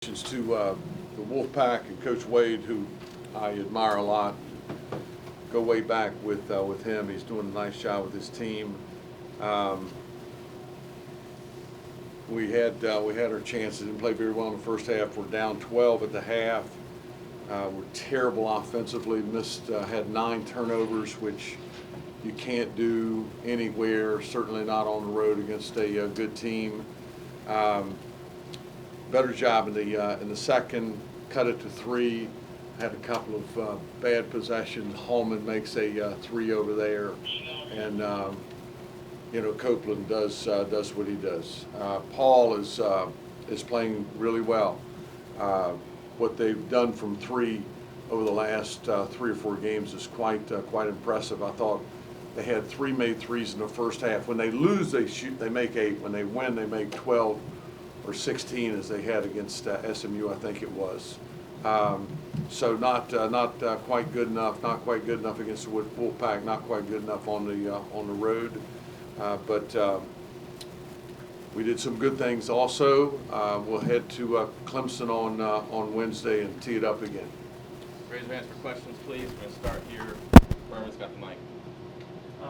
To the Wolfpack and Coach Wade, who I admire a lot. Go way back with him. He's doing a nice job with his team. We had our chances. Didn't play very well in the first half. We're down 12 at the half. We're terrible offensively. Had 9 turnovers, which you can't do anywhere. Certainly not on the road against a good team. Better job in the second. Cut it to 3. Had a couple of bad possessions. Holman makes a 3 over there, and Copeland does what he does. Paul is playing really well. What they've done from 3 over the last 3 or 4 games is quite impressive. I thought they had 3 made threes in the first half. When they lose, they make 8. When they win, they make 12 or 16, as they had against SMU, I think it was. So not quite good enough. Not quite good enough against the Wolfpack. Not quite good enough on the road. But we did some good things also. We'll head to Clemson on Wednesday and tee it up again. Raise your hands for questions, please. We're going to start here. Whoever's got the mic.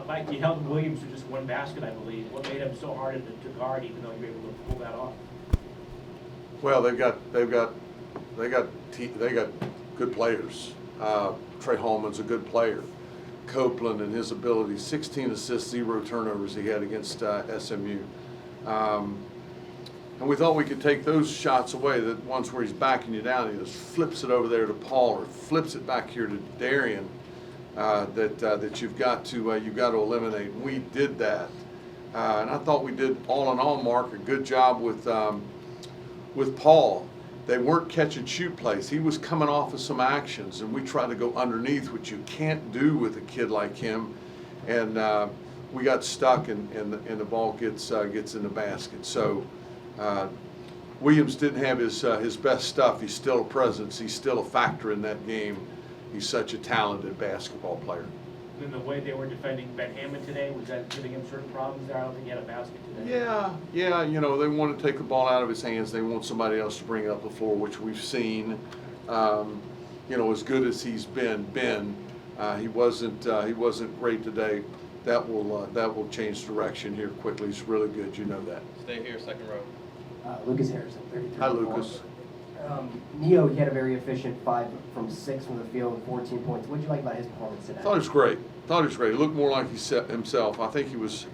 Mike, you held Williams to just 1 basket, I believe. What made him so hard to guard, even though you were able to pull that off? Well, they got good players. Trey Holman's a good player. Copeland and his ability, 16 assists, 0 turnovers he had against SMU. And we thought we could take those shots away, that ones where he's backing you down, he just flips it over there to Paul or flips it back here to Darian, that you've got to eliminate. We did that. And I thought we did, all in all, Mark, a good job with Paul. They weren't catch and shoot plays. He was coming off of some actions, and we tried to go underneath, which you can't do with a kid like him. And we got stuck, and the ball gets in the basket. So Williams didn't have his best stuff. He's still a presence. He's still a factor in that game. He's such a talented basketball player. And the way they were defending Ben Hammond today, was that giving him certain problems there? I don't think he had a basket today. Yeah, they want to take the ball out of his hands. They want somebody else to bring it up the floor, which we've seen. As good as he's been, he wasn't great today. That will change direction here quickly. He's really good. You know that. Stay here, second row. Lucas Harrison, 33. Hi, Lucas. Neo, he had a very efficient 5 from 6 from the field with 14 points. What did you like about his performance today? Thought he was great. He looked more like himself. I think he was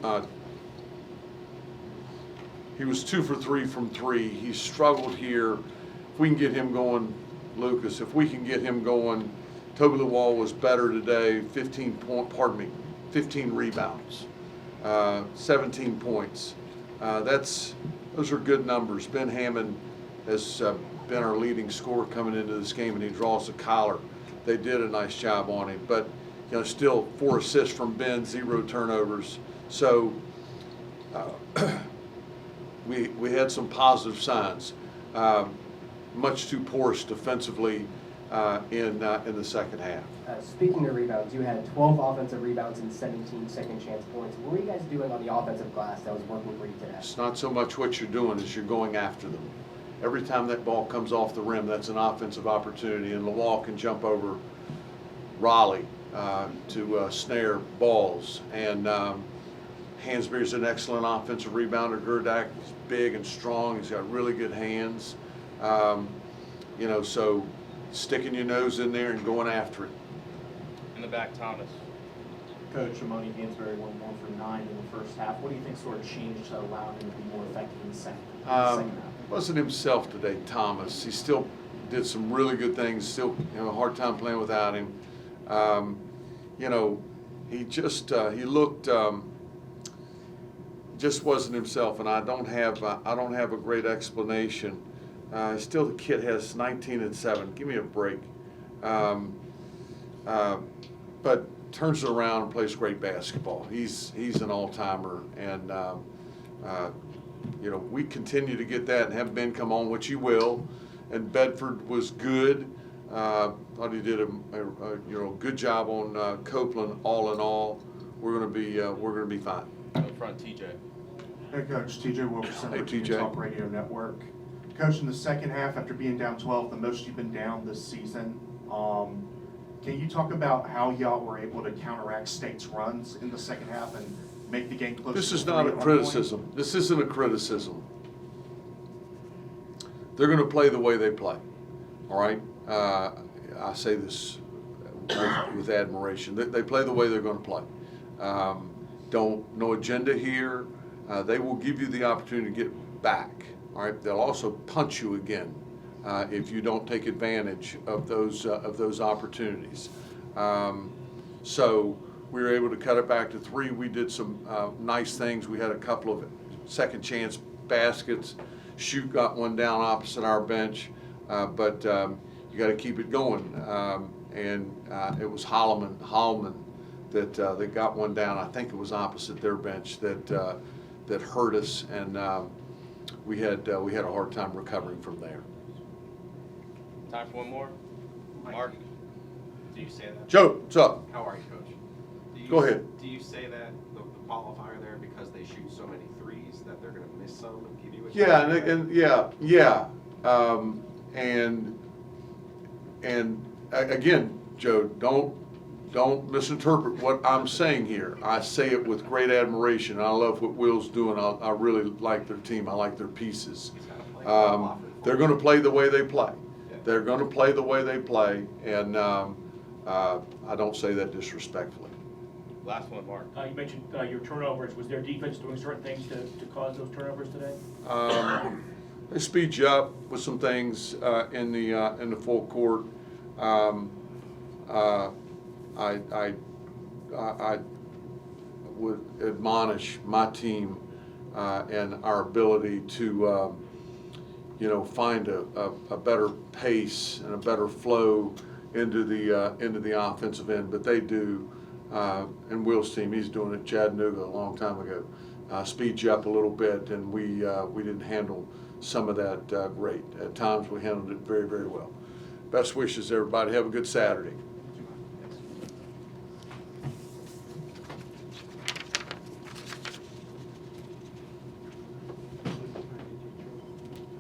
2 for 3 from 3. He struggled here. If we can get him going, Lucas, if we can get him going, Toby Lawal was better today. 15 rebounds, 17 points. Those are good numbers. Ben Hammond has been our leading scorer coming into this game, and he draws the collar. They did a nice job on him, but still 4 assists from Ben, 0 turnovers. So we had some positive signs. Much too porous defensively in the second half. Speaking of rebounds, you had 12 offensive rebounds and 17 second chance points. What were you guys doing on the offensive glass that was working for you today? It's not so much what you're doing as you're going after them. Every time that ball comes off the rim, that's an offensive opportunity, and Lawal can jump over Raleigh to snare balls. And Hansberry's an excellent offensive rebounder. Gerdak is big and strong. He's got really good hands. So sticking your nose in there and going after it. In the back, Thomas. Coach Ramoni Hansberry went 1 for 9 in the first half. What do you think sort of changed to allow him to be more effective in the second half? Wasn't himself today, Thomas. He still did some really good things. Still, a hard time playing without him. He just he looked just wasn't himself, and I don't have a great explanation. Still, the kid has 19 and 7. Give me a break. But turns it around and plays great basketball. He's an all-timer, and we continue to get that and have Ben come on, which he will. And Bedford was good. Thought he did a good job on Copeland. All in all, we're going to be fine. Up front, TJ. Hey, Coach. TJ Wilkerson, Hey, with TJ. Talk Radio Network. Coach, in the second half, after being down 12, the most you've been down this season, can you talk about how y'all were able to counteract State's runs in the second half and make the game close? This to is 3 not a at one criticism. point? This isn't a criticism. They're going to play the way they play, all right? I say this with admiration. They play the way they're going to play. No agenda here. They will give you the opportunity to get back, all right? They'll also punch you again if you don't take advantage of those opportunities. So we were able to cut it back to 3. We did some nice things. We had a couple of second chance baskets. Shoot got one down opposite our bench, but you got to keep it going. And it was Holloman that got one down. I think it was opposite their bench that hurt us, and we had a hard time recovering from there. Time for one more. Mark, do you say that? Joe, what's up? How are you, Coach? Go ahead. Do you say that the qualifier there because they shoot so many threes that they're going to miss some and give you a Yeah, chance? and yeah. And again, Joe, don't misinterpret what I'm saying here. I say it with great admiration. I love what Will's doing. I really like their team. I like their pieces. He's gotta play well offense. They're going to play the way they play. Yeah. They're going to play the way they play, and I don't say that disrespectfully. Last one, Mark. You mentioned your turnovers. Was their defense doing certain things to cause those turnovers today? They speed you up with some things in the full court. I would admonish my team and our ability to find a better pace and a better flow into the offensive end. But they do, and Will's team, he's doing it. Chattanooga a long time ago, speed you up a little bit, and we didn't handle some of that great. At times we handled it very, very well. Best wishes, everybody. Have a good Saturday.